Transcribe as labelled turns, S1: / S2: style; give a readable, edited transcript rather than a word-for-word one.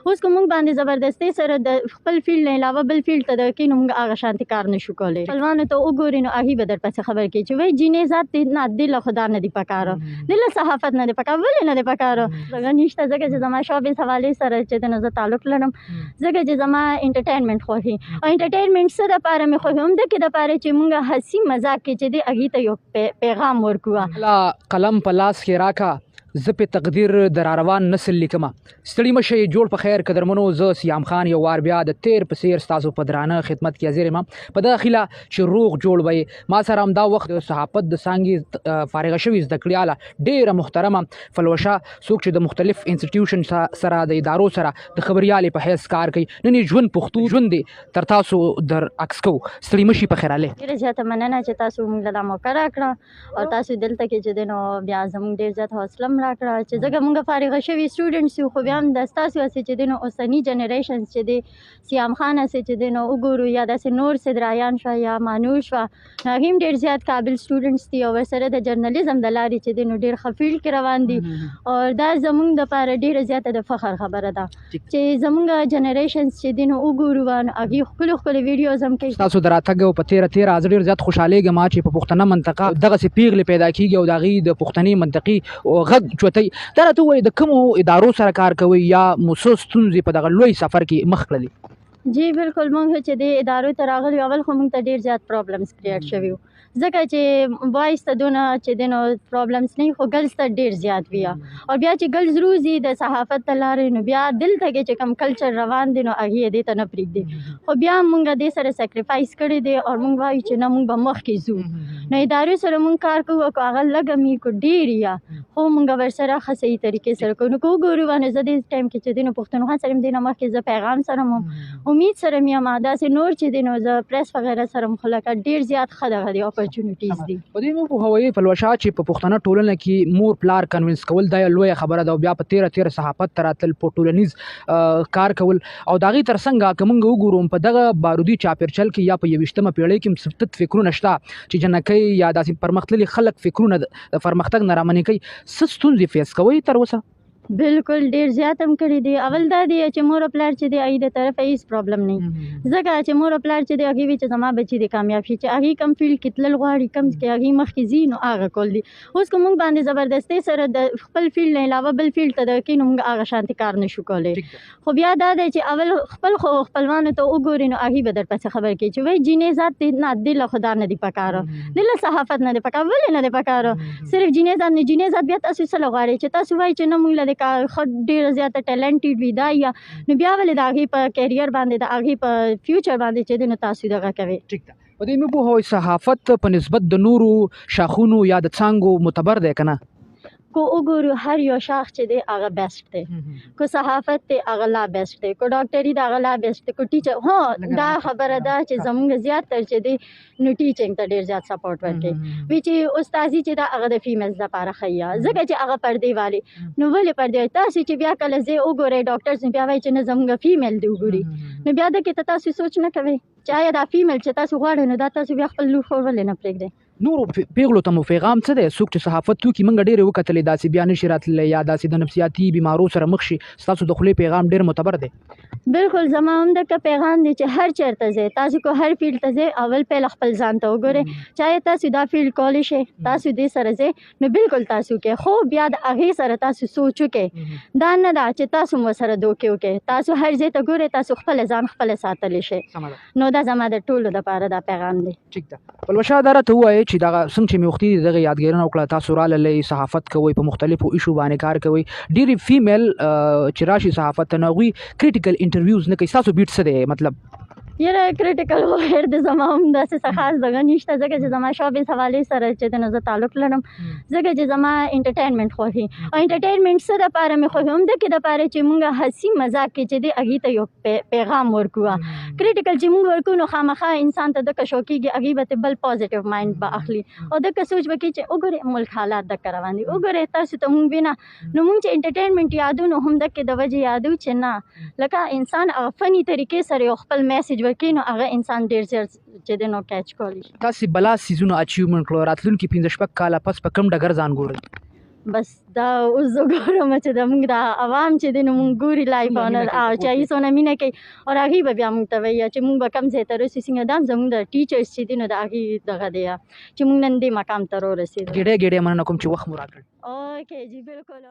S1: اوس که موږ باندې زبردستۍ سره د خپل فیلډ نه علاوه بل فیلډ ته درکړي نو موږ هغه شانتي کار نشو کولی. خپلوانو ته وګوري نو هغوی به درپسې خبر کوي چې وایي جینۍ ذات دی نه دې له خدا نه دي پکاره، دې له صحافت نه دي پکاره. ولې نه دي پکاره؟ ځکه نشته، ځکه چې زما شوبز حوالې سره چې دی نو زه تعلق لرم، ځکه چې زما انټرټینمنټ خوښي او انټرټینمنټ څه دپاره مې خوښي همدکې دپاره چې موږ هسي مذاق کې چې دی هغوی ته یو پیغام ورکوه.
S2: قلم په لاس کې راکه زه په تقدیر د راروان نسل لیکمه. ستړي مه شئ، جوړ په خیر قدرمنو. زه سیام خان یو وار بیا د تیر په څیر ستاسو په درانه خدمت کې حاضر یم. په دغه خیله چې روغ جوړ به یې. ما سره همدا وخت د صحافت د څانګې فارغه شوي زده کړیاله ډېره محترمه فلوشه څوک چې د مختلف انسټیټیوشن سره د ادارو سره د خبریالې په حیث کار کوي. نن یې ژوند پښتو ژوند دی تر تاسو در عکس کوو. ستړي مه شئ، په خیر هلې.
S1: ډېره زیاته مننه چې تاسو موږ له دا موقع راکړه او تاسو دلته کې چې دی نو بیا زموږ ډېر زیات حوصله م راکړه چې ځکه موږ فارغه شوي سټوډنټس یو، خو بیا هم د ستاسو هسې چې دی نو اوسني جنریشنز چې دی سیام خان هسې چې دی نو وګورو یا داسې نور صدرایان شوه یا مانور شوه نو هغوی هم ډېر زیات قابل سټوډنټس دي او ورسره د جرنالیزم د لارې چې دی نو ډېر ښه فیلډ کې روان دي او دا زموږ دپاره ډېره زیاته د فخر خبره ده چې زموږ جنریشنز چې دی نو وګورو نو هغوی ښکلي ښکلي ویډیوز هم کوي.
S2: ستاسو د راتګ په تیره زه ډېر زیات خوشحالېږم چې په پښتنه منطقه دغسې پیغلې پیدا کېږي او د هغوی د پښتني منطقې غږ چوتئ. دا راته ووایي د کومو ادارو سره کار کوئ یا مو څه ستونزې په دغه لوی سفر کې مخ کړلې؟
S1: جی بالکل موږ چې د ادارو ته راغلي اول خو موږ ته ډېر زیات پرابلمز کریټ شوي وو ځکه چې بوایز ته دونه چې دی نو پرابلمز نه وي خو ګرلز ته ډېر زیات وي او بیا چې ګرلز روزي د صحافت ته لارې نو بیا دلته کې چې کوم کلچر روان دی نو هغې یې دې ته نه پرېږدي خو بیا موږ دې سره سیکریفایس کړی دی او موږ وایو چې نه موږ به مخکې ځو نو ادارو سره موږ کار کوو که هغه لږه مي که ډېر یا خو موږ ورسره ښه صحیح طریقې سره کوو. نو که وګورو نو زه دې ټایم کې چې دی نو پښتونخوا سره م دې نه مخکې زه پیغام سره م امید سره م یم داسې نور چې دی نو زه پریس وغیره سره م خو لکه ډېر زیات ښه دغه دی اپرچونیټیز دي.
S2: په دې مو پوهوئ پلوشه چې په پښتنه ټولنه کې مور پلار کنوینس کول دا یوه لویه خبره ده او بیا په تیره صحافت ته راتلل په ټولنیز کار کول او د هغې تر څنګه که موږ وګورو په دغه بارودي چاپېرچل کې یا په 21مه پېړۍ کې ستت فکرونه شته چې جنکۍ یا داسې پرمختللي خلک فکرونه د پرمختګ نه رامنې کوي. څه ستونزې فیس کوئ تر اوسه؟
S1: بالکل ډېر زیات هم کړي دي. اول دا دی چې مور او پلار چې دی هغوی د طرفه هېڅ پرابلم نه ځکه چې مور او پلار چې دی هغوی وي چې زما بچي دې کامیاب شي چې هغوی کوم فیلډ کې تلل غواړي کوم کې هغوی مخکې ځي نو هغه کول دي. اوس که موږ باندې زبردستۍ سره د خپل فیلډ نه علاوه بل فیلډ ته درکړي نو موږ هغه شانتي کار نشو کولی. خو بیا دا دی چې اول خپل خپلوانو ته وګوري نو هغوی به درپسې خبر کوي چې وایي جینۍ ذات دی نه دې له خدا نه دي پکاره، دې له صحافت نه دي پکاره. ولې نه دي پکاره؟ صرف جینۍ ذات نه، جینۍ ذات بیا تاسو څه له غواړئ چې تاسو وایئ چې نه موږ له دې ښه ډېره زیاته ټیلنټډ وي دا یا نو بیا ولې د هغې په کیریر باندې د هغې په فیوچر باندې چې دی نو تاسو دغه کوئ.
S2: ټیک ده. په دې مې پوهوئ صحافت په نسبت د نورو شاخونو یا د څانګو معتبر دی که نه؟
S1: کو وګورو هر یو شاخ چې دی هغه بیسټ دی، کو صحافت دی هغه لا بیسټ دی، کو ډاکټري د هغه لا بیسټ دی، کو ټیچر هو دا خبره ده چې زموږ زیاتر چې دی نو ټیچنګ ته ډېر زیات سپورټ ورکوي وي چې استازي چې ده هغه د فیمیلز لپاره ښه ځکه چې هغه پردې والي نو ولې پردې والي تاسو چې بیا کله ځای وګورئ ډاکټرز نو بیا وایي چې نه زموږ فیمیل دی وګوري نو بیا دکې ته تاسو سوچ نه کوئ چې آیا دا فیمیل چې تاسو غواړئ نو دا تاسو بیا خپل لور خور ولې نه پرېږدئ.
S2: نورو پیغلو ته مو پیغام څه دی؟ څوک چې صحافت وکړي موږ ډېرې وکتلې داسې بیا نشي راتللی یا داسې د نفسیاتي بیمارو سره مخ شي ستاسو د خولې پیغام ډېر معتبر دی.
S1: بالکل زما هم دغه پیغام دی چې هر چېرته ځئ تاسو کو هر فیلډ ته ځئ اول پهله خپل ځان ته وګورئ چاہے تاسو دا فیلډ کولی شئ تاسو دې سره ځئ نو بالکل تاسو کې خو بیا د هغې سره تاسو سوچ وکړئ دا نه ده چې تاسو مو سره دوکې وکړئ تاسو هر ځای ته ګورئ تاسو خپل ځان خپل ساتلی شئ نو دا زما د ټولو دپاره دا پیغام دی.
S2: ټیک ده. پلوشه دا راته ووایئ چې دغه څنګه چې مې وختي دغه یادګیرونه وکړه تاسو راغلئ صحافت کوئ په مختلفو ایشو باندې کار کوئ ډېرې فیمیل چې راشي صحافت ته نو هغوی کریټیکل انټرویوز نه کوي ستاسو بیټ څه دی مطلب؟
S1: یاره کریټیکل وغیر د زما هم داسې څه خاص دغه نشته ځکه چې زما شوبز حوالې سره چې دی نو زه تعلق لرم ځکه چې زما انټرټینمنټ خوښي او انټرټینمنټ څه دپاره مې خوښي همدکې دپاره چې موږ هسي مذاق کې چې دی هغوی ته یو پیغام ورکوه. کریټیکل چې موږ ورکوو نو خامخا انسان ته دکه شوقېږي هغوی به بل پازیټیو مایند به اخلي او دکه سوچ به کوي چې وګورئ ملک حالات دکه روان دي وګورئ تاسو ته موږ وینه نو موږ چې انټرټینمنټ یادو نو همدکې د وجې یادو چې نه لکه انسان هغه فني طریقې سره یو خپل میسیج ورکوي نو هغه انسان ډېر زر چې دی نو کیچ کولی شي.
S2: تاسې بلا سیزونو اچیومنټ کړو راتلونکي 15 کاله پس په کوم ډګر ځان ګورئ؟
S1: بس دا اوس زه ګورم چې زموږ دا عوام چې دی نو مونږ ګوري لایف
S2: څومره
S1: آنر
S2: مینه کوي،
S1: چې هغې
S2: support
S1: څونه مینه کوي او هغې به بیا مونږ ته وایي چې مونږ به کوم ځای ته رسو څنګه دا هم زموږ د ټیچرس چې دي نو د هغې دغه دی چې مونږ نن دې مقام ته راورسېدو.
S2: ګېډۍ ګېډۍ مننه کوم چې وخت مو راکړ.
S1: اوکې جی بالکل.